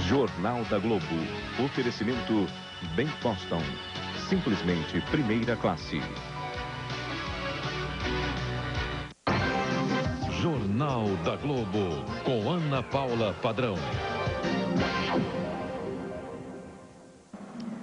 Jornal da Globo. Oferecimento Ben Boston. Simplesmente primeira classe. Jornal da Globo, com Ana Paula Padrão.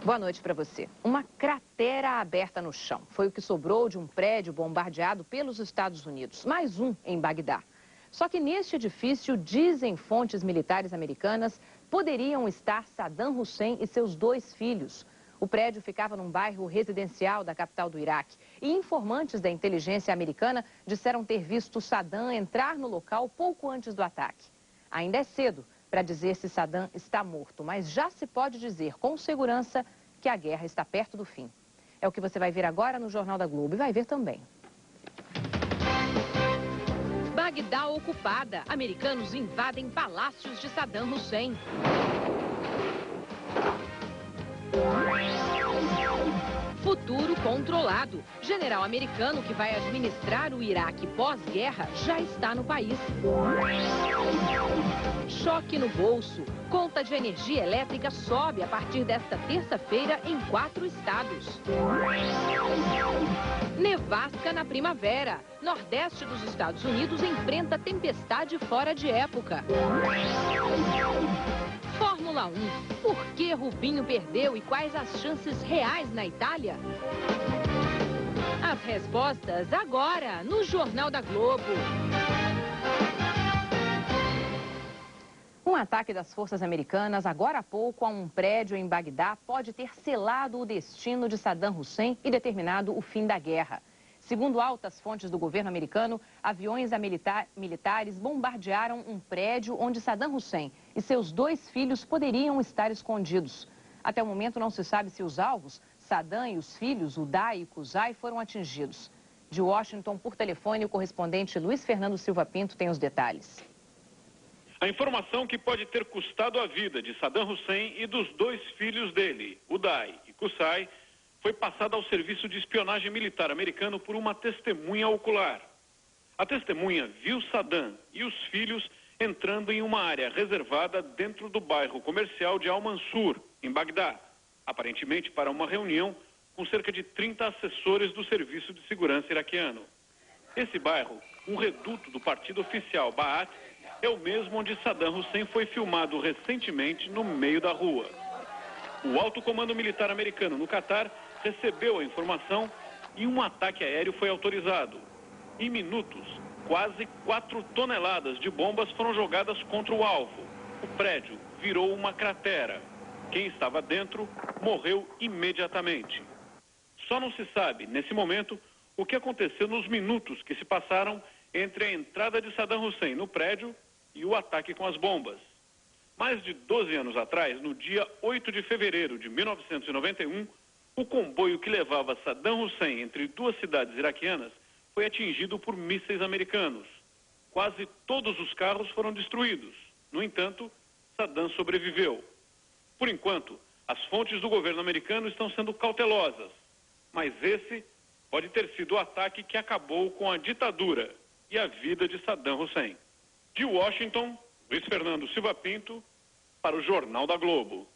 Boa noite para você. Uma cratera aberta no chão. Foi o que sobrou de um prédio bombardeado pelos Estados Unidos. Mais um em Bagdá. Só que neste edifício, dizem fontes militares americanas, poderiam estar Saddam Hussein e seus 2 filhos. O prédio ficava num bairro residencial da capital do Iraque. E informantes da inteligência americana disseram ter visto Saddam entrar no local pouco antes do ataque. Ainda é cedo para dizer se Saddam está morto, mas já se pode dizer com segurança que a guerra está perto do fim. É o que você vai ver agora no Jornal da Globo e vai ver também. Bagdá ocupada. Americanos invadem palácios de Saddam Hussein. Futuro controlado. General americano que vai administrar o Iraque pós-guerra já está no país. Choque no bolso. Conta de energia elétrica sobe a partir desta terça-feira em 4 estados. Nevasca na primavera. Nordeste dos Estados Unidos enfrenta tempestade fora de época. Fórmula 1. Por que Rubinho perdeu e quais as chances reais na Itália? As respostas agora no Jornal da Globo. Um ataque das forças americanas agora há pouco a um prédio em Bagdá pode ter selado o destino de Saddam Hussein e determinado o fim da guerra. Segundo altas fontes do governo americano, aviões militares bombardearam um prédio onde Saddam Hussein e seus 2 filhos poderiam estar escondidos. Até o momento não se sabe se os alvos, Saddam e os filhos, Uday e Qusay, foram atingidos. De Washington, por telefone, o correspondente Luiz Fernando Silva Pinto tem os detalhes. A informação que pode ter custado a vida de Saddam Hussein e dos 2 filhos dele, Uday e Qusay, foi passada ao serviço de espionagem militar americano por uma testemunha ocular. A testemunha viu Saddam e os filhos entrando em uma área reservada dentro do bairro comercial de Al-Mansur, em Bagdá, aparentemente para uma reunião com cerca de 30 assessores do Serviço de Segurança iraquiano. Esse bairro, um reduto do partido oficial Ba'ath, é o mesmo onde Saddam Hussein foi filmado recentemente no meio da rua. O alto comando militar americano no Catar recebeu a informação e um ataque aéreo foi autorizado. Em minutos, quase 4 toneladas de bombas foram jogadas contra o alvo. O prédio virou uma cratera. Quem estava dentro morreu imediatamente. Só não se sabe, nesse momento, o que aconteceu nos minutos que se passaram entre a entrada de Saddam Hussein no prédio e o ataque com as bombas. Mais de 12 anos atrás, no dia 8 de fevereiro de 1991, o comboio que levava Saddam Hussein entre 2 cidades iraquianas foi atingido por mísseis americanos. Quase todos os carros foram destruídos. No entanto, Saddam sobreviveu. Por enquanto, as fontes do governo americano estão sendo cautelosas, mas esse pode ter sido o ataque que acabou com a ditadura e a vida de Saddam Hussein. De Washington, Luiz Fernando Silva Pinto, para o Jornal da Globo.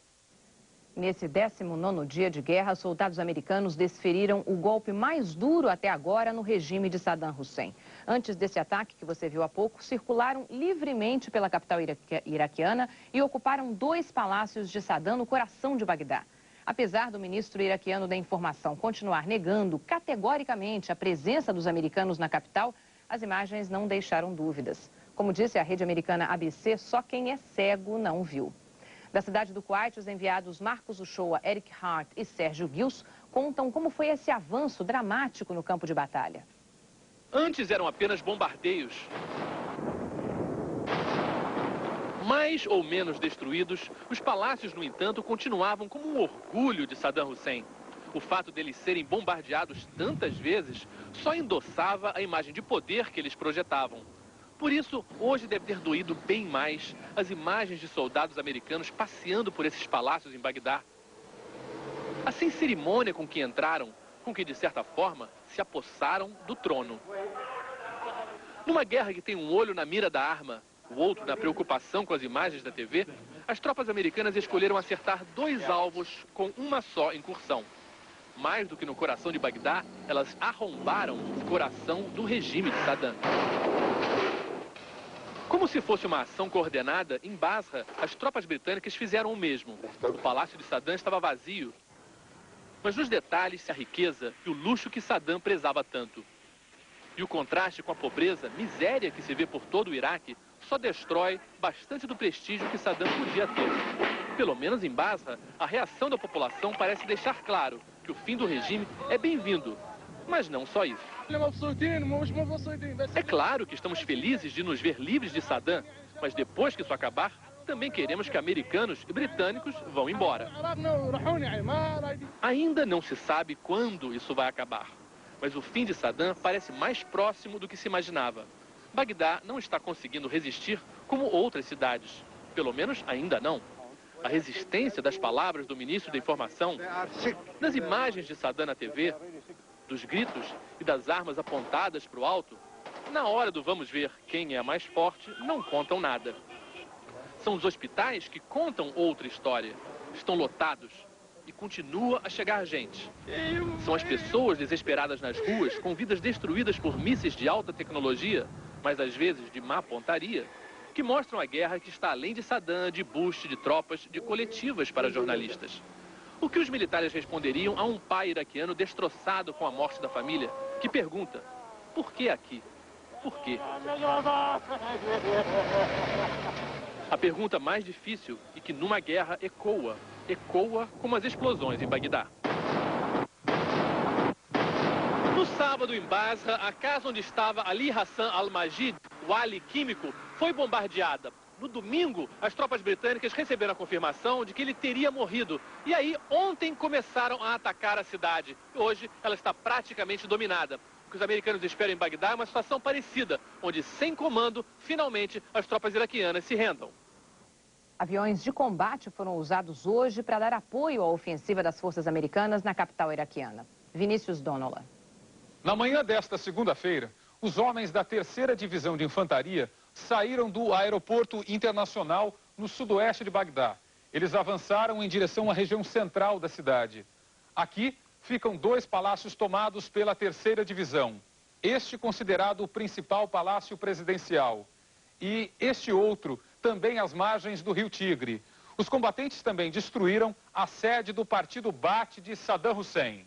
Nesse 19º dia de guerra, soldados americanos desferiram o golpe mais duro até agora no regime de Saddam Hussein. Antes desse ataque que você viu há pouco, circularam livremente pela capital iraquiana e ocuparam 2 palácios de Saddam no coração de Bagdá. Apesar do ministro iraquiano da Informação continuar negando categoricamente a presença dos americanos na capital, as imagens não deixaram dúvidas. Como disse a rede americana ABC, só quem é cego não viu. Da cidade do Kuwait, os enviados Marcos Uchoa, Eric Hart e Sérgio Gils contam como foi esse avanço dramático no campo de batalha. Antes eram apenas bombardeios. Mais ou menos destruídos, os palácios, no entanto, continuavam como um orgulho de Saddam Hussein. O fato deles serem bombardeados tantas vezes só endossava a imagem de poder que eles projetavam. Por isso, hoje deve ter doído bem mais as imagens de soldados americanos passeando por esses palácios em Bagdá. A sem cerimônia com que entraram, com que, de certa forma, se apossaram do trono. Numa guerra que tem um olho na mira da arma, o outro na preocupação com as imagens da TV, as tropas americanas escolheram acertar 2 alvos com uma só incursão. Mais do que no coração de Bagdá, elas arrombaram o coração do regime de Saddam. Como se fosse uma ação coordenada, em Basra, as tropas britânicas fizeram o mesmo. O palácio de Saddam estava vazio. Mas nos detalhes, a riqueza e o luxo que Saddam prezava tanto. E o contraste com a pobreza, miséria que se vê por todo o Iraque, só destrói bastante do prestígio que Saddam podia ter. Pelo menos em Basra, a reação da população parece deixar claro que o fim do regime é bem-vindo. Mas não só isso. É claro que estamos felizes de nos ver livres de Saddam, mas depois que isso acabar, também queremos que americanos e britânicos vão embora. Ainda não se sabe quando isso vai acabar, mas o fim de Saddam parece mais próximo do que se imaginava. Bagdá não está conseguindo resistir como outras cidades, pelo menos ainda não. A resistência das palavras do ministro da Informação, das imagens de Saddam na TV, dos gritos e das armas apontadas para o alto, na hora do vamos ver quem é a mais forte, não contam nada. São os hospitais que contam outra história. Estão lotados e continua a chegar gente. São as pessoas desesperadas nas ruas, com vidas destruídas por mísseis de alta tecnologia, mas às vezes de má pontaria, que mostram a guerra que está além de Saddam, de Bush, de tropas, de coletivas para jornalistas. O que os militares responderiam a um pai iraquiano destroçado com a morte da família, que pergunta, por que aqui? Por quê? A pergunta mais difícil e que numa guerra ecoa como as explosões em Bagdá. No sábado, em Basra, a casa onde estava Ali Hassan al-Majid, o Ali químico, foi bombardeada. No domingo, as tropas britânicas receberam a confirmação de que ele teria morrido. E aí, ontem, começaram a atacar a cidade. Hoje, ela está praticamente dominada. O que os americanos esperam em Bagdá é uma situação parecida, onde, sem comando, finalmente, as tropas iraquianas se rendam. Aviões de combate foram usados hoje para dar apoio à ofensiva das forças americanas na capital iraquiana. Vinícius Donola. Na manhã desta segunda-feira, os homens da 3ª Divisão de Infantaria saíram do aeroporto internacional no sudoeste de Bagdá. Eles avançaram em direção à região central da cidade. Aqui ficam 2 palácios tomados pela 3ª Divisão. Este considerado o principal palácio presidencial. E este outro também às margens do Rio Tigre. Os combatentes também destruíram a sede do partido Baath de Saddam Hussein.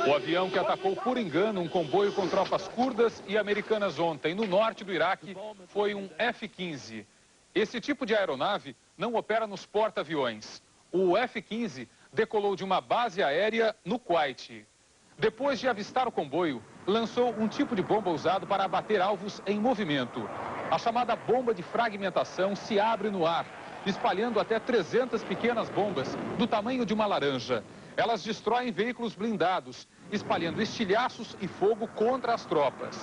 O avião que atacou por engano um comboio com tropas curdas e americanas ontem no norte do Iraque foi um F-15. Esse tipo de aeronave não opera nos porta-aviões. O F-15 decolou de uma base aérea no Kuwait. Depois de avistar o comboio, lançou um tipo de bomba usado para abater alvos em movimento. A chamada bomba de fragmentação se abre no ar, espalhando até 300 pequenas bombas do tamanho de uma laranja. Elas destroem veículos blindados, espalhando estilhaços e fogo contra as tropas.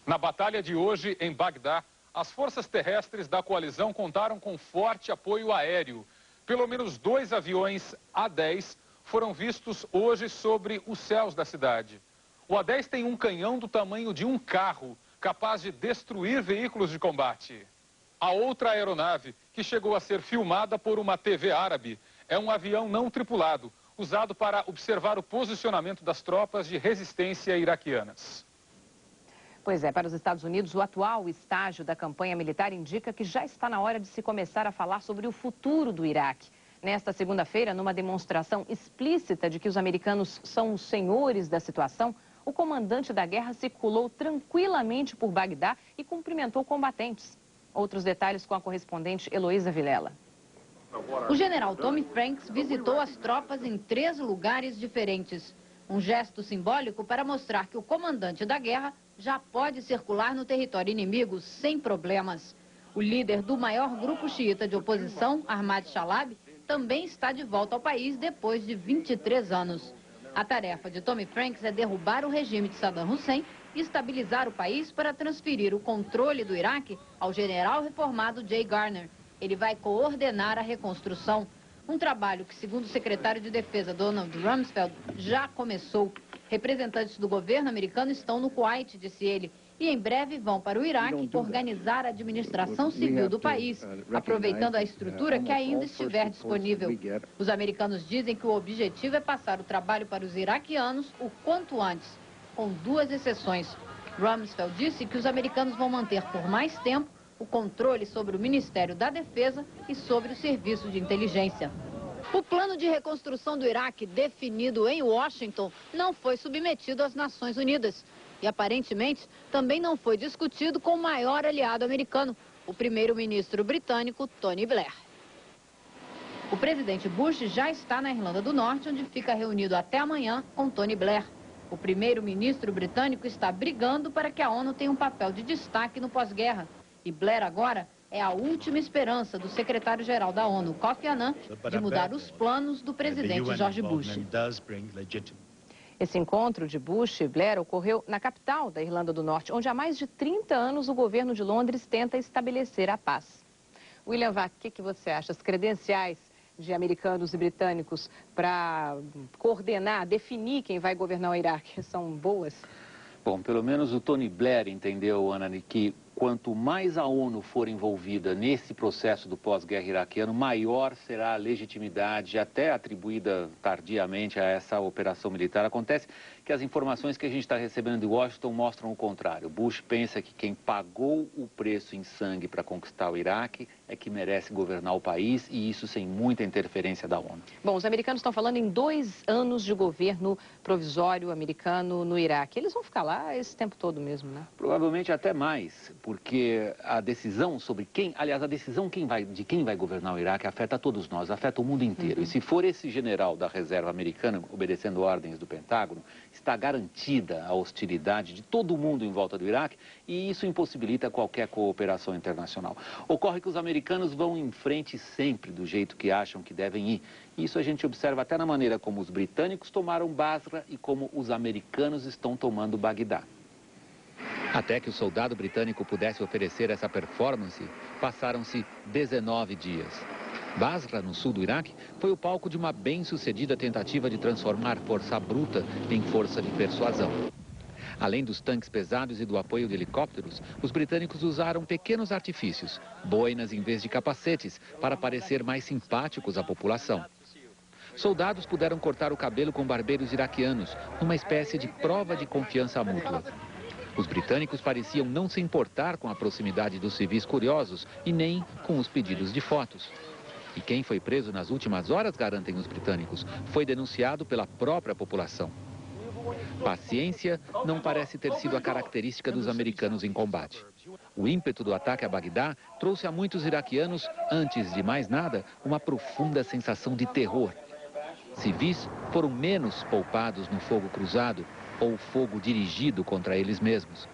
Na batalha de hoje, em Bagdá, as forças terrestres da coalizão contaram com forte apoio aéreo. Pelo menos 2 aviões A-10 foram vistos hoje sobre os céus da cidade. O A-10 tem um canhão do tamanho de um carro, capaz de destruir veículos de combate. A outra aeronave, que chegou a ser filmada por uma TV árabe, é um avião não tripulado, usado para observar o posicionamento das tropas de resistência iraquianas. Pois é, para os Estados Unidos, o atual estágio da campanha militar indica que já está na hora de se começar a falar sobre o futuro do Iraque. Nesta segunda-feira, numa demonstração explícita de que os americanos são os senhores da situação, o comandante da guerra circulou tranquilamente por Bagdá e cumprimentou combatentes. Outros detalhes com a correspondente Heloísa Vilela. O general Tommy Franks visitou as tropas em 3 lugares diferentes. Um gesto simbólico para mostrar que o comandante da guerra já pode circular no território inimigo sem problemas. O líder do maior grupo xiita de oposição, Ahmad Shalabi, também está de volta ao país depois de 23 anos. A tarefa de Tommy Franks é derrubar o regime de Saddam Hussein e estabilizar o país para transferir o controle do Iraque ao general reformado Jay Garner. Ele vai coordenar a reconstrução, um trabalho que, segundo o secretário de Defesa Donald Rumsfeld, já começou. Representantes do governo americano estão no Kuwait, disse ele, e em breve vão para o Iraque organizar a administração civil do país, aproveitando a estrutura que ainda estiver disponível. Os americanos dizem que o objetivo é passar o trabalho para os iraquianos o quanto antes, com 2 exceções. Rumsfeld disse que os americanos vão manter por mais tempo o controle sobre o Ministério da Defesa e sobre o Serviço de Inteligência. O plano de reconstrução do Iraque, definido em Washington, não foi submetido às Nações Unidas. E, aparentemente, também não foi discutido com o maior aliado americano, o primeiro-ministro britânico Tony Blair. O presidente Bush já está na Irlanda do Norte, onde fica reunido até amanhã com Tony Blair. O primeiro-ministro britânico está brigando para que a ONU tenha um papel de destaque no pós-guerra. E Blair agora é a última esperança do secretário-geral da ONU, Kofi Annan, de mudar os planos do presidente George Bush. Esse encontro de Bush e Blair ocorreu na capital da Irlanda do Norte, onde há mais de 30 anos o governo de Londres tenta estabelecer a paz. William Vac, o que você acha? As credenciais de americanos e britânicos para coordenar, definir quem vai governar o Iraque são boas? Bom, pelo menos o Tony Blair entendeu, Ana, que quanto mais a ONU for envolvida nesse processo do pós-guerra iraquiano, maior será a legitimidade, até atribuída tardiamente a essa operação militar. Acontece que as informações que a gente está recebendo de Washington mostram o contrário. Bush pensa que quem pagou o preço em sangue para conquistar o Iraque é que merece governar o país, e isso sem muita interferência da ONU. Bom, os americanos estão falando em 2 anos de governo provisório americano no Iraque. Eles vão ficar lá esse tempo todo mesmo, né? Provavelmente até mais, porque a decisão sobre quem, aliás, a decisão de quem vai governar o Iraque afeta a todos nós, afeta o mundo inteiro. E se for esse general da reserva americana, obedecendo ordens do Pentágono, está garantida a hostilidade de todo mundo em volta do Iraque, e isso impossibilita qualquer cooperação internacional. Ocorre que os americanos vão em frente sempre do jeito que acham que devem ir. Isso a gente observa até na maneira como os britânicos tomaram Basra e como os americanos estão tomando Bagdá. Até que o soldado britânico pudesse oferecer essa performance, passaram-se 19 dias. Basra, no sul do Iraque, foi o palco de uma bem-sucedida tentativa de transformar força bruta em força de persuasão. Além dos tanques pesados e do apoio de helicópteros, os britânicos usaram pequenos artifícios, boinas em vez de capacetes, para parecer mais simpáticos à população. Soldados puderam cortar o cabelo com barbeiros iraquianos, numa espécie de prova de confiança mútua. Os britânicos pareciam não se importar com a proximidade dos civis curiosos e nem com os pedidos de fotos. E quem foi preso nas últimas horas, garantem os britânicos, foi denunciado pela própria população. Paciência não parece ter sido a característica dos americanos em combate. O ímpeto do ataque a Bagdá trouxe a muitos iraquianos, antes de mais nada, uma profunda sensação de terror. Civis foram menos poupados no fogo cruzado ou fogo dirigido contra eles mesmos.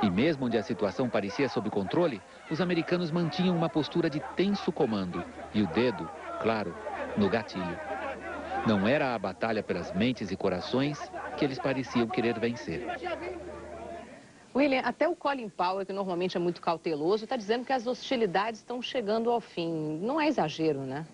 E mesmo onde a situação parecia sob controle, os americanos mantinham uma postura de tenso comando e o dedo, claro, no gatilho. Não era a batalha pelas mentes e corações que eles pareciam querer vencer. William, até o Colin Powell, que normalmente é muito cauteloso, está dizendo que as hostilidades estão chegando ao fim. Não é exagero, né?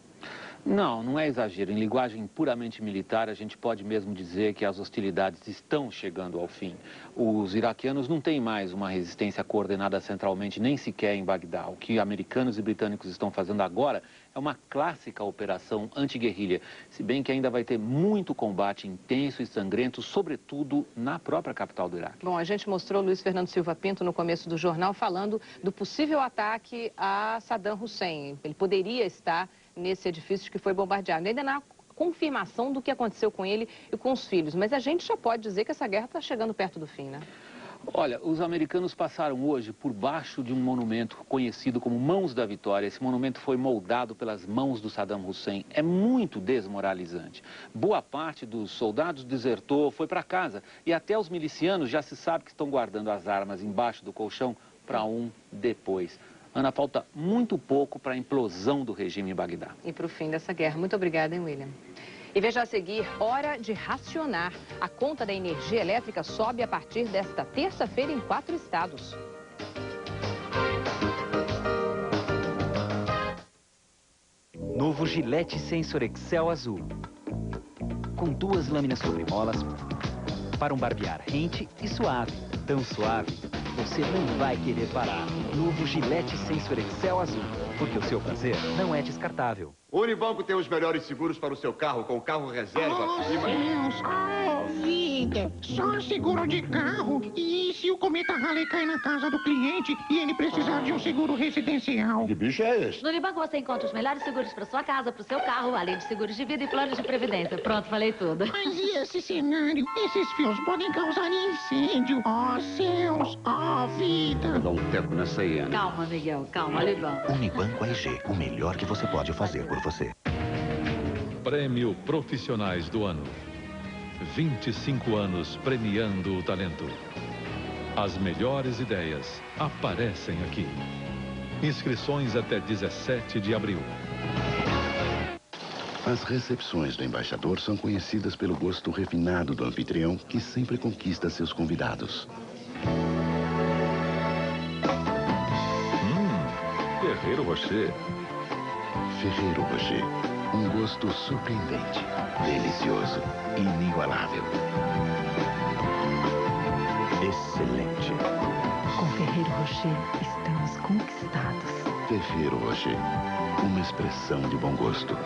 Não, não é exagero. Em linguagem puramente militar, a gente pode mesmo dizer que as hostilidades estão chegando ao fim. Os iraquianos não têm mais uma resistência coordenada centralmente, nem sequer em Bagdá. O que americanos e britânicos estão fazendo agora é uma clássica operação anti-guerrilha, se bem que ainda vai ter muito combate intenso e sangrento, sobretudo na própria capital do Iraque. Bom, a gente mostrou o Luiz Fernando Silva Pinto no começo do jornal falando do possível ataque a Saddam Hussein. Ele poderia estar nesse edifício que foi bombardeado. Ainda não há confirmação do que aconteceu com ele e com os filhos, mas a gente já pode dizer que essa guerra está chegando perto do fim, né? Olha, os americanos passaram hoje por baixo de um monumento conhecido como Mãos da Vitória. Esse monumento foi moldado pelas mãos do Saddam Hussein. É muito desmoralizante. Boa parte dos soldados desertou, foi para casa. E até os milicianos já se sabe que estão guardando as armas embaixo do colchão para um depois. Ana, falta muito pouco para a implosão do regime em Bagdá. E para o fim dessa guerra. Muito obrigada, hein, William? E veja a seguir, hora de racionar. A conta da energia elétrica sobe a partir desta terça-feira em 4 estados. Novo Gillette Sensor Excel Azul. Com 2 lâminas sobre molas para um barbear rente e suave. tão suave, você não vai querer parar. Novo Gillette Sensor Excel Azul, porque o seu prazer não é descartável. O Unibanco tem os melhores seguros para o seu carro, com carro reserva. Vida, só seguro de carro. E se o cometa Halley cair na casa do cliente e ele precisar de um seguro residencial? Que bicho é esse? No Unibanco você encontra os melhores seguros para sua casa, para o seu carro, além de seguros de vida e planos de previdência. Pronto, falei tudo. Mas e esse cenário? Esses fios podem causar incêndio. Ó céus, ó vida. Vou dar um teco nessa hiena. Calma, Miguel, calma, Unibanco. Unibanco AEG, o melhor que você pode fazer por você. Prêmio Profissionais do Ano. 25 anos premiando o talento. As melhores ideias aparecem aqui. Inscrições até 17 de abril. As recepções do embaixador são conhecidas pelo gosto refinado do anfitrião, que sempre conquista seus convidados. Ferreiro Rocher. Ferreiro Rocher. Um gosto surpreendente, delicioso, inigualável. Excelente. Com Ferreiro Rocher, estamos conquistados. Ferreiro Rocher. Uma expressão de bom gosto.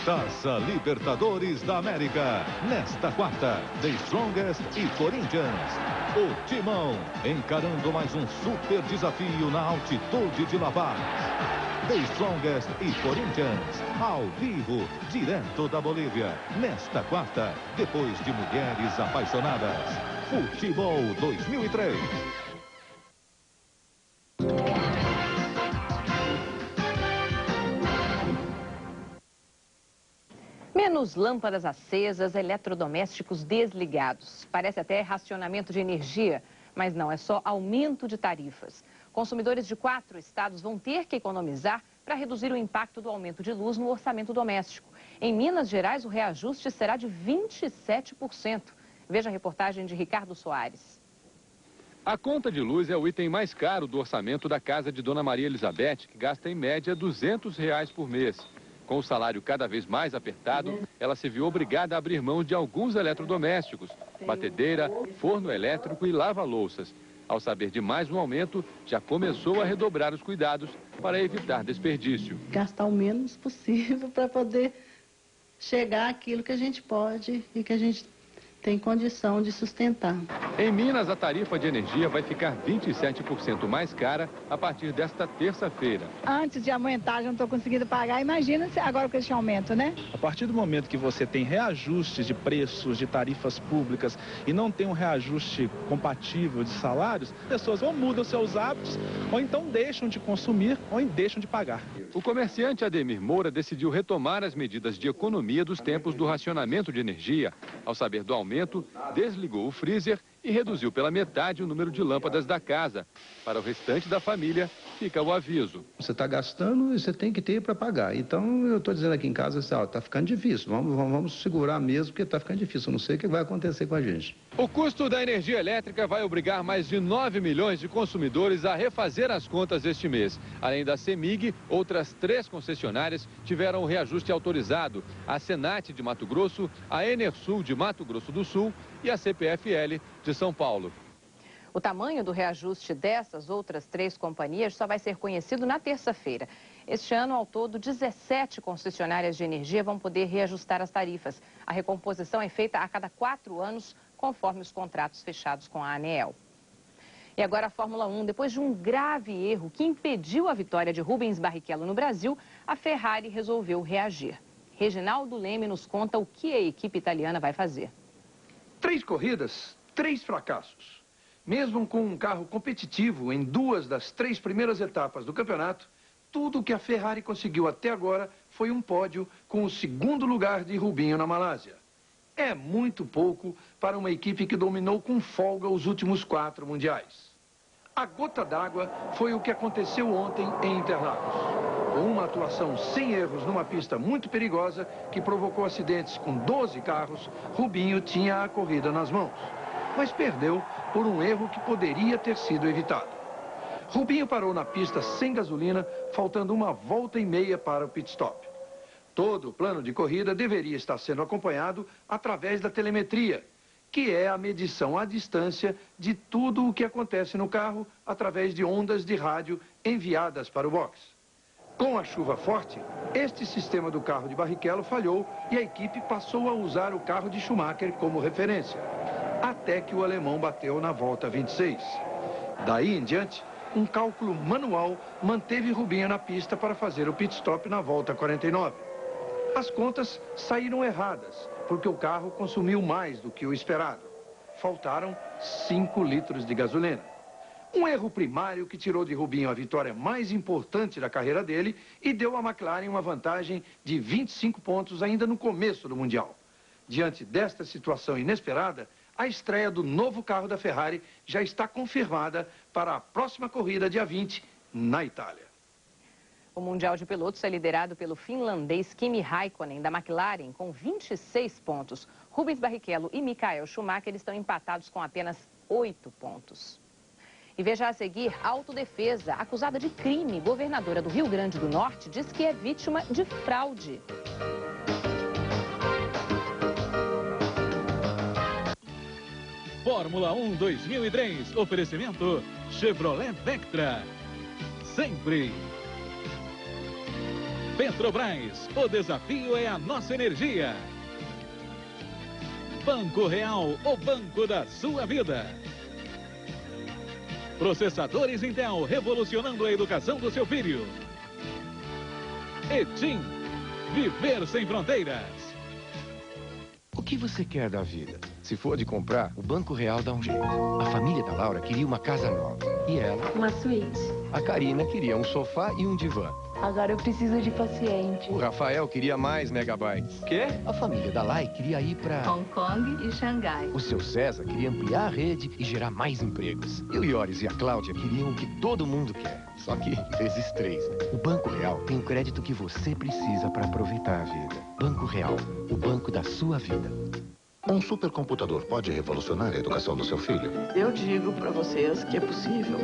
Taça Libertadores da América. Nesta quarta, The Strongest e Corinthians. O Timão encarando mais um super desafio na altitude de La Paz. The Strongest e Corinthians, ao vivo, direto da Bolívia. Nesta quarta, depois de Mulheres Apaixonadas. Futebol 2003. Menos lâmpadas acesas, eletrodomésticos desligados. Parece até racionamento de energia, mas não, é só aumento de tarifas. Consumidores de 4 estados vão ter que economizar para reduzir o impacto do aumento de luz no orçamento doméstico. Em Minas Gerais, o reajuste será de 27%. Veja a reportagem de Ricardo Soares. A conta de luz é o item mais caro do orçamento da casa de Dona Maria Elizabeth, que gasta em média R$ 200 por mês. Com o salário cada vez mais apertado, ela se viu obrigada a abrir mão de alguns eletrodomésticos, batedeira, forno elétrico e lava-louças. Ao saber de mais um aumento, já começou a redobrar os cuidados para evitar desperdício. Gastar o menos possível para poder chegar àquilo que a gente pode e que a gente tem condição de sustentar. Em Minas, a tarifa de energia vai ficar 27% mais cara a partir desta terça-feira. Antes de aumentar, já não estou conseguindo pagar. Imagina se agora com esse aumento, né? A partir do momento que você tem reajustes de preços, de tarifas públicas e não tem um reajuste compatível de salários, pessoas ou mudam seus hábitos ou então deixam de consumir ou deixam de pagar. O comerciante Ademir Moura decidiu retomar as medidas de economia dos tempos do racionamento de energia. Ao saber do aumento, desligou o freezer e reduziu pela metade o número de lâmpadas da casa. Para o restante da família, fica o aviso. Você está gastando e você tem que ter para pagar. Então, eu estou dizendo aqui em casa, está ficando difícil. Vamos segurar mesmo, porque está ficando difícil. Eu não sei o que vai acontecer com a gente. O custo da energia elétrica vai obrigar mais de 9 milhões de consumidores a refazer as contas este mês. Além da CEMIG, outras 3 concessionárias tiveram o reajuste autorizado. A Senat de Mato Grosso, a Enersul de Mato Grosso do Sul e a CPFL de São Paulo. O tamanho do reajuste dessas outras 3 companhias só vai ser conhecido na terça-feira. Este ano, ao todo, 17 concessionárias de energia vão poder reajustar as tarifas. A recomposição é feita a cada 4 anos, conforme os contratos fechados com a ANEEL. E agora a Fórmula 1. Depois de um grave erro que impediu a vitória de Rubens Barrichello no Brasil, a Ferrari resolveu reagir. Reginaldo Leme nos conta o que a equipe italiana vai fazer. 3 corridas, 3 fracassos. Mesmo com um carro competitivo em 2 das 3 primeiras etapas do campeonato, tudo o que a Ferrari conseguiu até agora foi um pódio com o 2º lugar de Rubinho na Malásia. É muito pouco para uma equipe que dominou com folga os últimos 4 mundiais. A gota d'água foi o que aconteceu ontem em Interlagos. Com uma atuação sem erros numa pista muito perigosa, que provocou acidentes com 12 carros, Rubinho tinha a corrida nas mãos. Mas perdeu por um erro que poderia ter sido evitado. Rubinho parou na pista sem gasolina, faltando 1,5 voltas para o pit stop. Todo o plano de corrida deveria estar sendo acompanhado através da telemetria, que é a medição à distância de tudo o que acontece no carro através de ondas de rádio enviadas para o box. Com a chuva forte, este sistema do carro de Barrichello falhou e a equipe passou a usar o carro de Schumacher como referência, até que o alemão bateu na volta 26. Daí em diante, um cálculo manual manteve Rubinho na pista para fazer o pit stop na volta 49. As contas saíram erradas, porque o carro consumiu mais do que o esperado. Faltaram 5 litros de gasolina. Um erro primário que tirou de Rubinho a vitória mais importante da carreira dele e deu à McLaren uma vantagem de 25 pontos ainda no começo do Mundial. Diante desta situação inesperada, a estreia do novo carro da Ferrari já está confirmada para a próxima corrida, dia 20, na Itália. O Mundial de Pilotos é liderado pelo finlandês Kimi Räikkönen, da McLaren, com 26 pontos. Rubens Barrichello e Michael Schumacher estão empatados com apenas 8 pontos. E veja a seguir, autodefesa, acusada de crime, governadora do Rio Grande do Norte, diz que é vítima de fraude. Fórmula 1 2003, oferecimento Chevrolet Vectra. Sempre. Petrobras, o desafio é a nossa energia. Banco Real, o banco da sua vida. Processadores Intel, revolucionando a educação do seu filho. Etim, viver sem fronteiras. O que você quer da vida? Se for de comprar, o Banco Real dá um jeito. A família da Laura queria uma casa nova. E ela? Uma suíte. A Karina queria um sofá e um divã. Agora eu preciso de paciente. O Rafael queria mais megabytes. Quê? A família da Lai queria ir pra Hong Kong e Xangai. O seu César queria ampliar a rede e gerar mais empregos. E o Ioris e a Cláudia queriam o que todo mundo quer. Só que vezes 3, né? O Banco Real tem o crédito que você precisa para aproveitar a vida. Banco Real, o banco da sua vida. Um supercomputador pode revolucionar a educação do seu filho? Eu digo para vocês que é possível,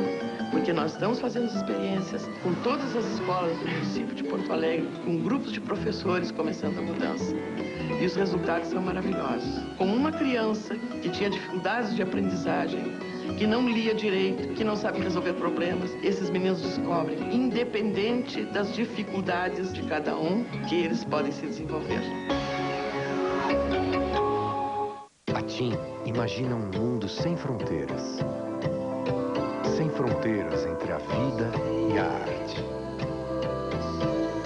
porque nós estamos fazendo experiências com todas as escolas do município de Porto Alegre, com grupos de professores começando a mudança. E os resultados são maravilhosos. Com uma criança que tinha dificuldades de aprendizagem, que não lia direito, que não sabe resolver problemas, esses meninos descobrem, independente das dificuldades de cada um, que eles podem se desenvolver. A TIM imagina um mundo sem fronteiras. Sem fronteiras entre a vida e a arte.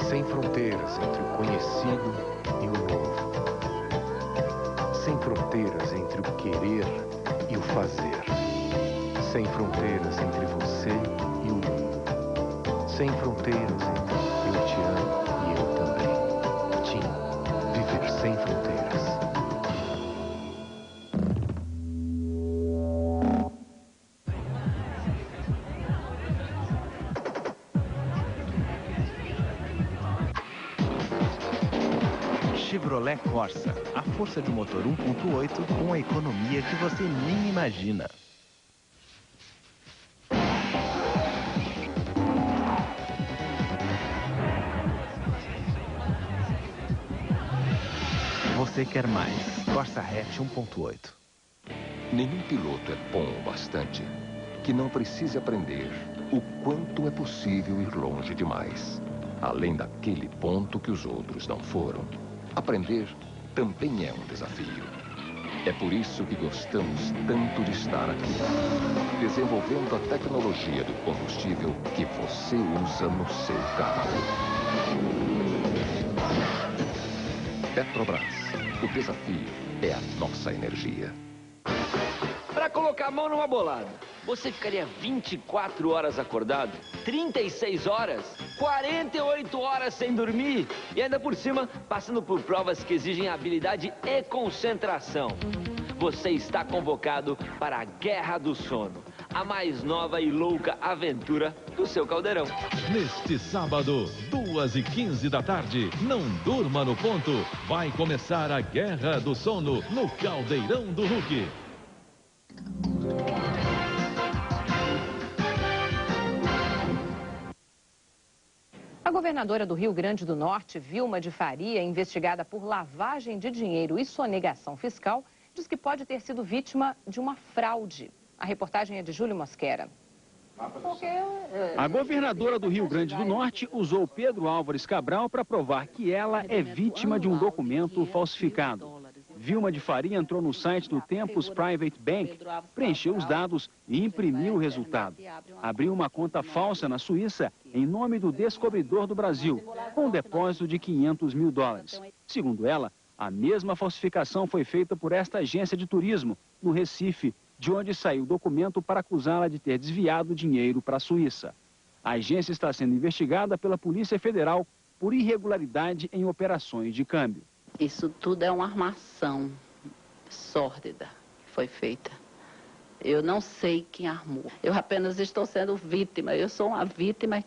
Sem fronteiras entre o conhecido e o novo. Sem fronteiras entre o querer e o fazer. Sem fronteiras entre você e o mundo. Sem fronteiras entre eu te amo e eu também. TIM, viver sem fronteiras. Chevrolet Corsa, a força de um motor 1.8 com a economia que você nem imagina. Você quer mais. Corsa Hatch 1.8. Nenhum piloto é bom o bastante que não precise aprender o quanto é possível ir longe demais, além daquele ponto que os outros não foram. Aprender também é um desafio. É por isso que gostamos tanto de estar aqui, desenvolvendo a tecnologia do combustível que você usa no seu carro. Petrobras, o desafio é a nossa energia. Para colocar a mão numa bolada, você ficaria 24 horas acordado, 36 horas, 48 horas sem dormir e ainda por cima passando por provas que exigem habilidade e concentração. você está convocado para a Guerra do Sono, a mais nova e louca aventura do seu caldeirão. Neste sábado, 2h15 da tarde, não durma no ponto. Vai começar a Guerra do Sono no Caldeirão do Hulk. A governadora do Rio Grande do Norte, Vilma de Faria, investigada por lavagem de dinheiro e sonegação fiscal, diz que pode ter sido vítima de uma fraude. A reportagem é de Júlio Mosquera. A governadora do Rio Grande do Norte usou Pedro Álvares Cabral para provar que ela é vítima de um documento falsificado. Vilma de Faria entrou no site do Tempus Private Bank, preencheu os dados e imprimiu o resultado. Abriu uma conta falsa na Suíça em nome do descobridor do Brasil, com um depósito de 500 mil dólares. Segundo ela, a mesma falsificação foi feita por esta agência de turismo, no Recife, de onde saiu o documento para acusá-la de ter desviado dinheiro para a Suíça. A agência está sendo investigada pela Polícia Federal por irregularidade em operações de câmbio. Isso tudo é uma armação sórdida que foi feita. Eu não sei quem armou. Eu apenas estou sendo vítima. Eu sou uma vítima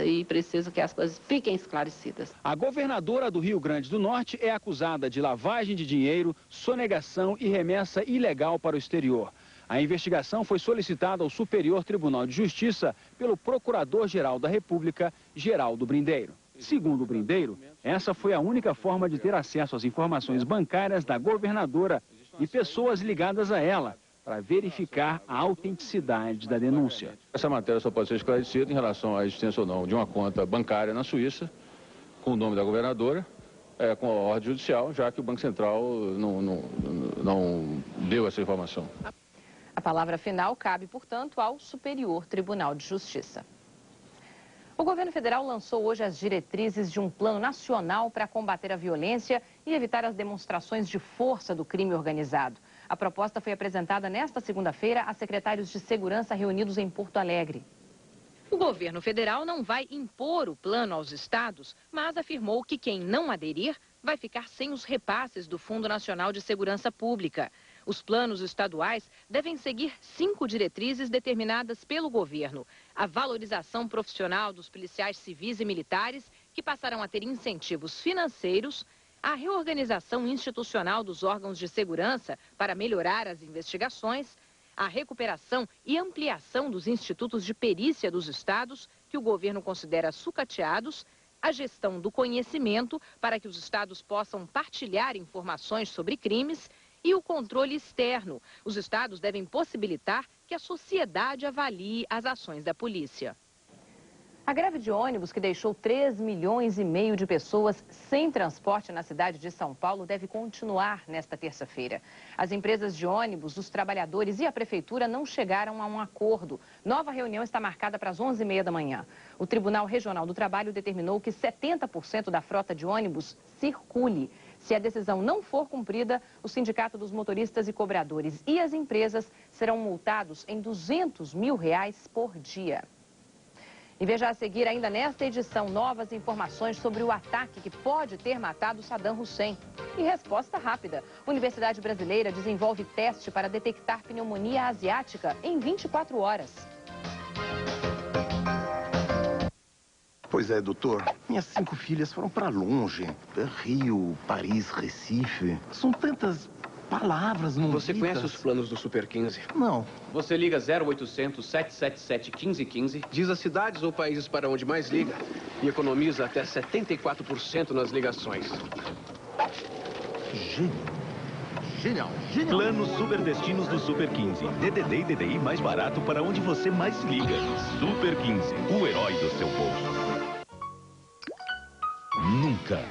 e preciso que as coisas fiquem esclarecidas. A governadora do Rio Grande do Norte é acusada de lavagem de dinheiro, sonegação e remessa ilegal para o exterior. A investigação foi solicitada ao Superior Tribunal de Justiça pelo Procurador-Geral da República, Geraldo Brindeiro. Segundo o Brindeiro, essa foi a única forma de ter acesso às informações bancárias da governadora e pessoas ligadas a ela, para verificar a autenticidade da denúncia. Essa matéria só pode ser esclarecida em relação à existência ou não de uma conta bancária na Suíça, com o nome da governadora, com a ordem judicial, já que o Banco Central não deu essa informação. A palavra final cabe, portanto, ao Superior Tribunal de Justiça. O governo federal lançou hoje as diretrizes de um plano nacional para combater a violência e evitar as demonstrações de força do crime organizado. A proposta foi apresentada nesta segunda-feira a secretários de segurança reunidos em Porto Alegre. O governo federal não vai impor o plano aos estados, mas afirmou que quem não aderir vai ficar sem os repasses do Fundo Nacional de Segurança Pública. Os planos estaduais devem seguir 5 diretrizes determinadas pelo governo. A valorização profissional dos policiais civis e militares, que passarão a ter incentivos financeiros, a reorganização institucional dos órgãos de segurança para melhorar as investigações, a recuperação e ampliação dos institutos de perícia dos estados, que o governo considera sucateados, a gestão do conhecimento para que os estados possam partilhar informações sobre crimes e o controle externo. Os estados devem possibilitar que a sociedade avalie as ações da polícia. A greve de ônibus, que deixou 3,5 milhões de pessoas sem transporte na cidade de São Paulo, deve continuar nesta terça-feira. As empresas de ônibus, os trabalhadores e a prefeitura não chegaram a um acordo. Nova reunião está marcada para as 11h30 da manhã. O Tribunal Regional do Trabalho determinou que 70% da frota de ônibus circule. Se a decisão não for cumprida, o Sindicato dos Motoristas e Cobradores e as empresas serão multados em R$200 mil por dia. E veja a seguir, ainda nesta edição, novas informações sobre o ataque que pode ter matado Saddam Hussein. E resposta rápida. Universidade Brasileira desenvolve teste para detectar pneumonia asiática em 24 horas. Pois é, doutor. Minhas 5 filhas foram para longe. Rio, Paris, Recife. São tantas palavras não Você ditas. conhece os planos do Super 15? Não. Você liga 0800 777 1515, diz as cidades ou países para onde mais liga e economiza até 74% nas ligações. Genial. Planos Super Destinos do Super 15. DDD e DDI mais barato para onde você mais liga. Super 15, o herói do seu bolso.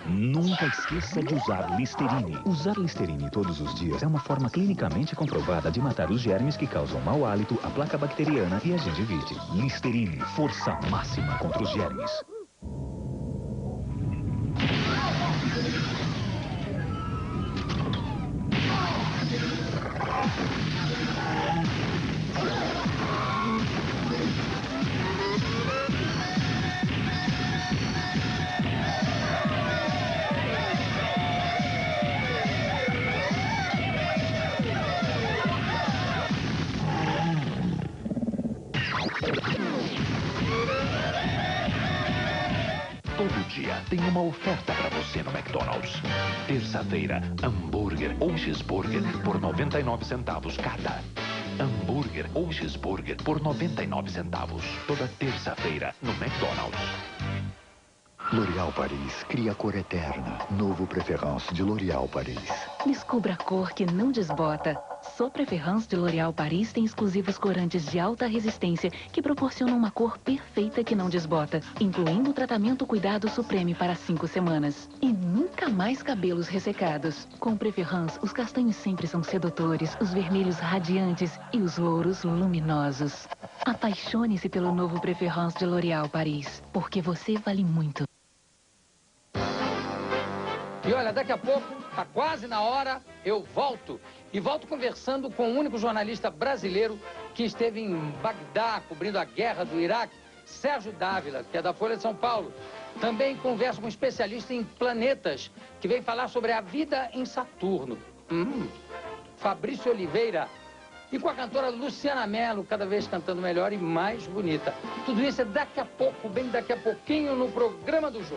Nunca esqueça de usar Listerine. Usar Listerine todos os dias é uma forma clinicamente comprovada de matar os germes que causam mau hálito, a placa bacteriana e a gengivite. Listerine, força máxima contra os germes. Todo dia tem uma oferta para você no McDonald's. Terça-feira, hambúrguer ou cheeseburger por 99 centavos cada. Hambúrguer ou cheeseburger por 99 centavos. Toda terça-feira no McDonald's. L'Oréal Paris cria a cor eterna. Novo Préférence de L'Oréal Paris. Descubra a cor que não desbota. Só Préférence de L'Oréal Paris tem exclusivos corantes de alta resistência que proporcionam uma cor perfeita que não desbota, incluindo o tratamento Cuidado Supreme para 5 semanas. E nunca mais cabelos ressecados. Com Préférence, os castanhos sempre são sedutores, os vermelhos radiantes e os louros luminosos. Apaixone-se pelo novo Préférence de L'Oréal Paris, porque você vale muito. E olha, daqui a pouco, tá quase na hora, eu volto. E volto conversando com o único jornalista brasileiro que esteve em Bagdá, cobrindo a guerra do Iraque, Sérgio Dávila, que é da Folha de São Paulo. Também converso com um especialista em planetas, que vem falar sobre a vida em Saturno. Fabrício Oliveira. E com a cantora Luciana Mello, cada vez cantando melhor e mais bonita. Tudo isso é daqui a pouco, bem daqui a pouquinho, no programa do Jô.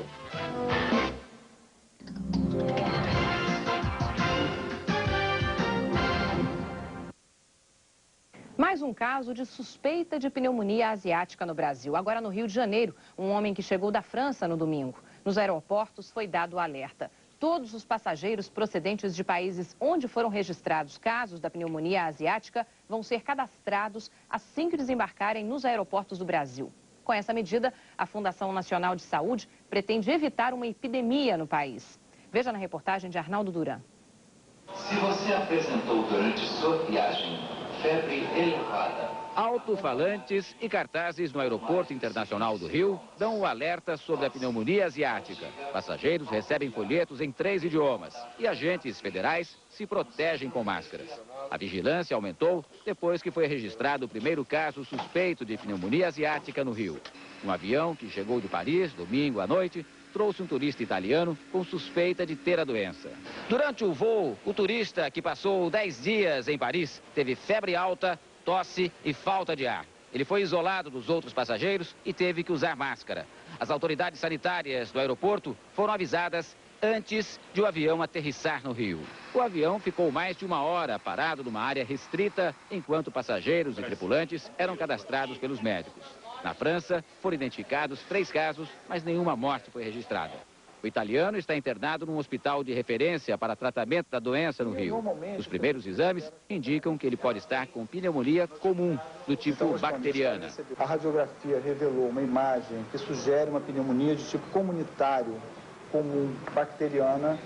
Mais um caso de suspeita de pneumonia asiática no Brasil. Agora no Rio de Janeiro, um homem que chegou da França no domingo. Nos aeroportos foi dado o alerta. Todos os passageiros procedentes de países onde foram registrados casos da pneumonia asiática vão ser cadastrados assim que desembarcarem nos aeroportos do Brasil. Com essa medida, a Fundação Nacional de Saúde pretende evitar uma epidemia no país. Veja na reportagem de Arnaldo Duran. Se você apresentou durante sua viagem febre elevada, alto-falantes e cartazes no Aeroporto Internacional do Rio dão o alerta sobre a pneumonia asiática. Passageiros recebem folhetos em 3 idiomas e agentes federais se protegem com máscaras. A vigilância aumentou depois que foi registrado o primeiro caso suspeito de pneumonia asiática no Rio. Um avião que chegou de Paris domingo à noite trouxe um turista italiano com suspeita de ter a doença. Durante o voo, o turista, que passou 10 dias em Paris, teve febre alta, tosse e falta de ar. Ele foi isolado dos outros passageiros e teve que usar máscara. As autoridades sanitárias do aeroporto foram avisadas antes de o avião aterrissar no Rio. O avião ficou mais de 1 hora parado numa área restrita, enquanto passageiros e tripulantes eram cadastrados pelos médicos. Na França, foram identificados 3 casos, mas nenhuma morte foi registrada. O italiano está internado num hospital de referência para tratamento da doença no Rio. Os primeiros exames indicam que ele pode estar com pneumonia comum, do tipo bacteriana. A radiografia revelou uma imagem que sugere uma pneumonia de tipo comunitário, comum, bacteriana,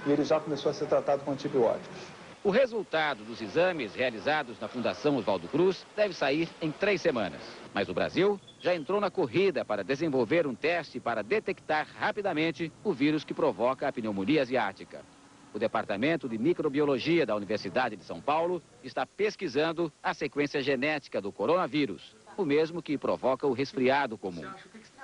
e ele já começou a ser tratado com antibióticos. O resultado dos exames realizados na Fundação Oswaldo Cruz deve sair em 3 semanas. Mas o Brasil já entrou na corrida para desenvolver um teste para detectar rapidamente o vírus que provoca a pneumonia asiática. O Departamento de Microbiologia da Universidade de São Paulo está pesquisando a sequência genética do coronavírus, o mesmo que provoca o resfriado comum.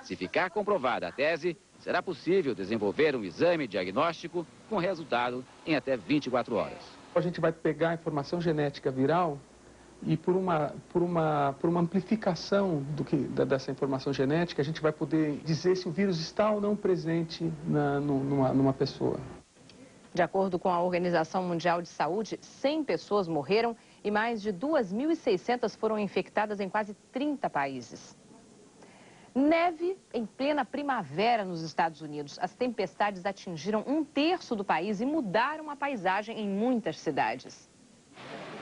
Se ficar comprovada a tese, será possível desenvolver um exame diagnóstico com resultado em até 24 horas. A gente vai pegar a informação genética viral e por uma amplificação dessa informação genética, a gente vai poder dizer se o vírus está ou não presente numa pessoa. De acordo com a Organização Mundial de Saúde, 100 pessoas morreram e mais de 2.600 foram infectadas em quase 30 países. Neve em plena primavera nos Estados Unidos. As tempestades atingiram 1/3 do país e mudaram a paisagem em muitas cidades.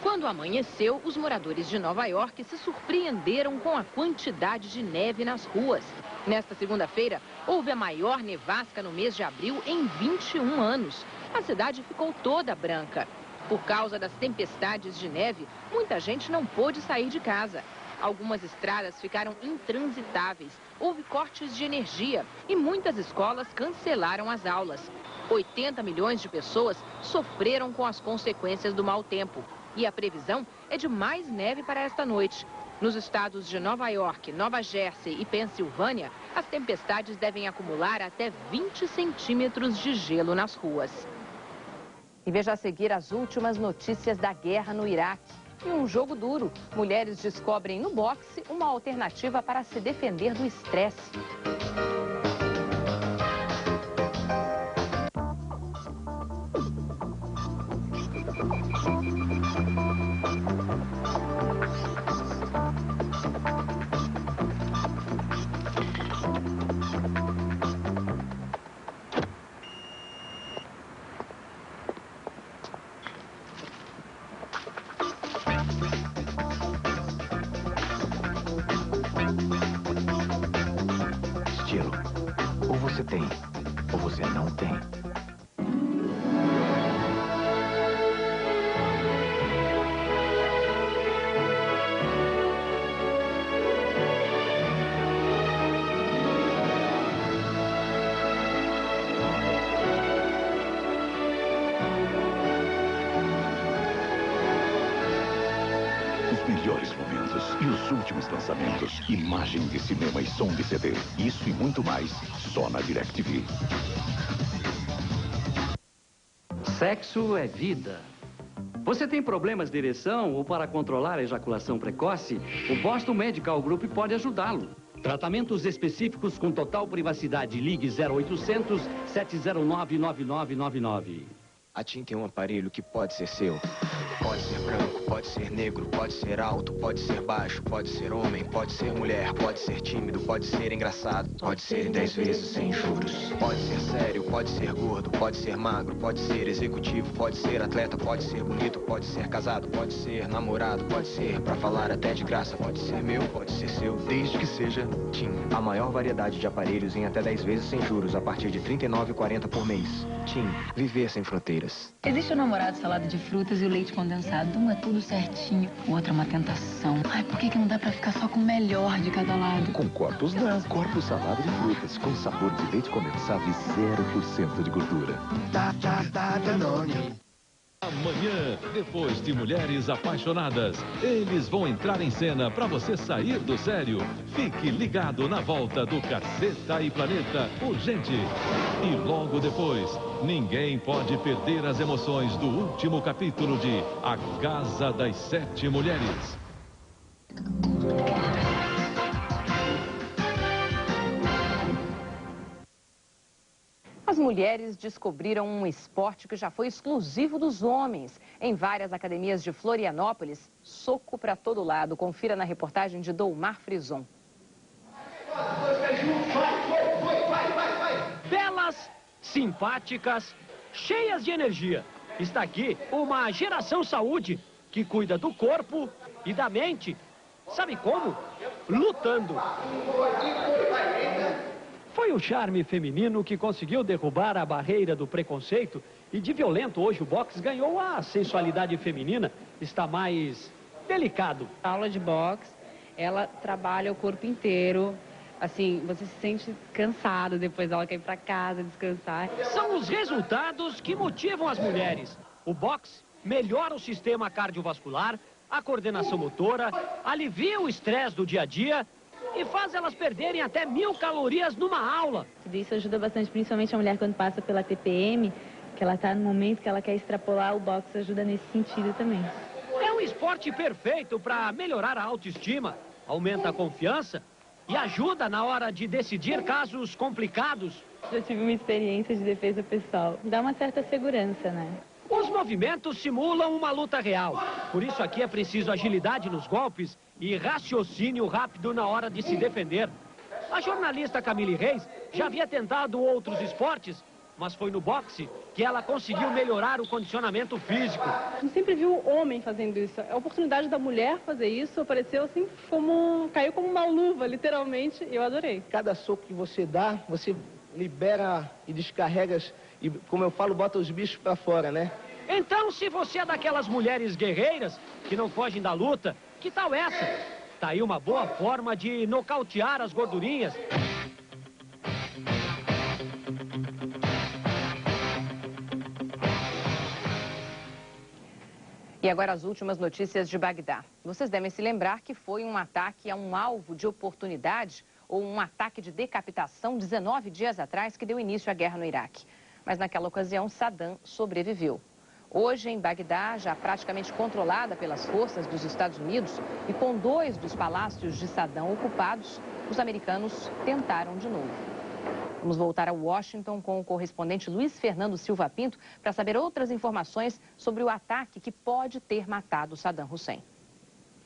Quando amanheceu, os moradores de Nova York se surpreenderam com a quantidade de neve nas ruas. Nesta segunda-feira, houve a maior nevasca no mês de abril em 21 anos. A cidade ficou toda branca. Por causa das tempestades de neve, muita gente não pôde sair de casa. Algumas estradas ficaram intransitáveis, houve cortes de energia e muitas escolas cancelaram as aulas. 80 milhões de pessoas sofreram com as consequências do mau tempo. E a previsão é de mais neve para esta noite. Nos estados de Nova York, Nova Jersey e Pensilvânia, as tempestades devem acumular até 20 centímetros de gelo nas ruas. E veja a seguir as últimas notícias da guerra no Iraque. E um jogo duro. Mulheres descobrem no boxe uma alternativa para se defender do estresse. Ou você tem, ou você não tem. Melhores momentos e os últimos lançamentos, imagem de cinema e som de CD. Isso e muito mais, só na DirecTV. Sexo é vida. Você tem problemas de ereção ou para controlar a ejaculação precoce? O Boston Medical Group pode ajudá-lo. Tratamentos específicos com total privacidade. Ligue 0800 709 9999. A TIM tem um aparelho que pode ser seu. Pode ser branco, pode ser negro, pode ser alto, pode ser baixo, pode ser homem, pode ser mulher, pode ser tímido, pode ser engraçado, pode ser 10 vezes sem juros. Pode ser sério, pode ser gordo, pode ser magro, pode ser executivo, pode ser atleta, pode ser bonito, pode ser casado, pode ser namorado, pode ser pra falar até de graça, pode ser meu, pode ser seu, desde que seja TIM. A maior variedade de aparelhos em até 10 vezes sem juros, a partir de R$ 39,40 por mês. TIM, viver sem fronteiras. Existe o namorado salada de frutas e o leite condensado. Um é tudo certinho, o outro é uma tentação. Ai, por que não dá pra ficar só com o melhor de cada lado? Com Corpus dá. Corpus salada de frutas, com sabor de leite condensado e 0% de gordura. Amanhã, depois de Mulheres Apaixonadas, eles vão entrar em cena para você sair do sério. Fique ligado na volta do Caceta e Planeta Urgente. E logo depois, ninguém pode perder as emoções do último capítulo de A Casa das 7 Mulheres. As mulheres descobriram um esporte que já foi exclusivo dos homens. Em várias academias de Florianópolis, soco para todo lado. Confira na reportagem de Doumar Frison. Belas, simpáticas, cheias de energia. Está aqui uma geração saúde que cuida do corpo e da mente. Sabe como? Lutando. Foi o charme feminino que conseguiu derrubar a barreira do preconceito e de violento hoje o boxe ganhou a sensualidade feminina, está mais delicado. A aula de boxe, ela trabalha o corpo inteiro, assim, você se sente cansado, depois ela quer ir para casa descansar. São os resultados que motivam as mulheres. O boxe melhora o sistema cardiovascular, a coordenação motora, alivia o estresse do dia a dia e faz elas perderem até 1000 calorias numa aula. Tudo isso ajuda bastante, principalmente a mulher quando passa pela TPM, que ela está no momento que ela quer extrapolar, o boxe ajuda nesse sentido também. É um esporte perfeito para melhorar a autoestima, aumenta a confiança e ajuda na hora de decidir casos complicados. Já tive uma experiência de defesa pessoal, dá uma certa segurança, né? Os movimentos simulam uma luta real. Por isso aqui é preciso agilidade nos golpes e raciocínio rápido na hora de se defender. A jornalista Camille Reis já havia tentado outros esportes, mas foi no boxe que ela conseguiu melhorar o condicionamento físico. A gente sempre viu o homem fazendo isso. A oportunidade da mulher fazer isso apareceu assim como... caiu como uma luva, literalmente, e eu adorei. Cada soco que você dá, você libera e descarrega, e como eu falo, bota os bichos pra fora, né? Então, se você é daquelas mulheres guerreiras que não fogem da luta, que tal essa? Tá aí uma boa forma de nocautear as gordurinhas. E agora as últimas notícias de Bagdá. Vocês devem se lembrar que foi um ataque a um alvo de oportunidade ou um ataque de decapitação 19 dias atrás que deu início à guerra no Iraque. Mas naquela ocasião, Saddam sobreviveu. Hoje, em Bagdá, já praticamente controlada pelas forças dos Estados Unidos e com 2 dos palácios de Saddam ocupados, os americanos tentaram de novo. Vamos voltar a Washington com o correspondente Luiz Fernando Silva Pinto para saber outras informações sobre o ataque que pode ter matado Saddam Hussein.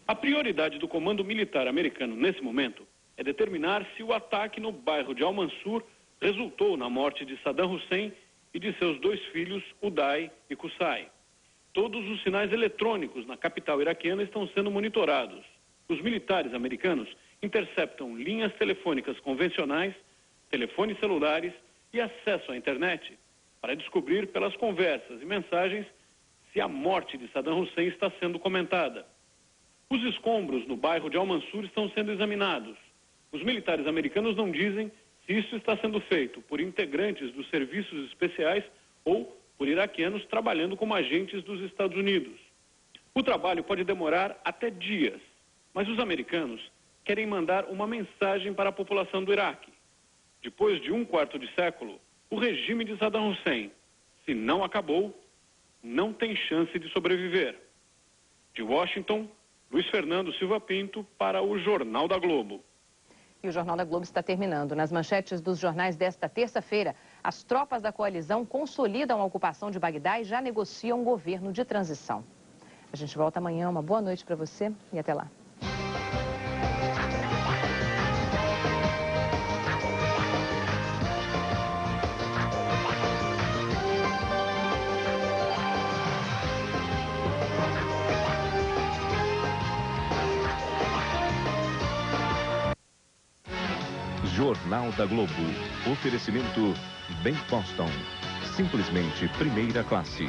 A prioridade do comando militar americano nesse momento é determinar se o ataque no bairro de Al-Mansur resultou na morte de Saddam Hussein e de seus 2 filhos, Uday e Qusay. Todos os sinais eletrônicos na capital iraquiana estão sendo monitorados. Os militares americanos interceptam linhas telefônicas convencionais, telefones celulares e acesso à internet para descobrir pelas conversas e mensagens se a morte de Saddam Hussein está sendo comentada. Os escombros no bairro de Al-Mansur estão sendo examinados. Os militares americanos não dizem se isso está sendo feito por integrantes dos serviços especiais ou por iraquianos trabalhando como agentes dos Estados Unidos. O trabalho pode demorar até dias, mas os americanos querem mandar uma mensagem para a população do Iraque. Depois de um quarto de século, o regime de Saddam Hussein, se não acabou, não tem chance de sobreviver. De Washington, Luiz Fernando Silva Pinto para o Jornal da Globo. E o Jornal da Globo está terminando. Nas manchetes dos jornais desta terça-feira, as tropas da coalizão consolidam a ocupação de Bagdá e já negociam um governo de transição. A gente volta amanhã. Uma boa noite para você e até lá. Jornal da Globo. Oferecimento Bem Boston. Simplesmente primeira classe.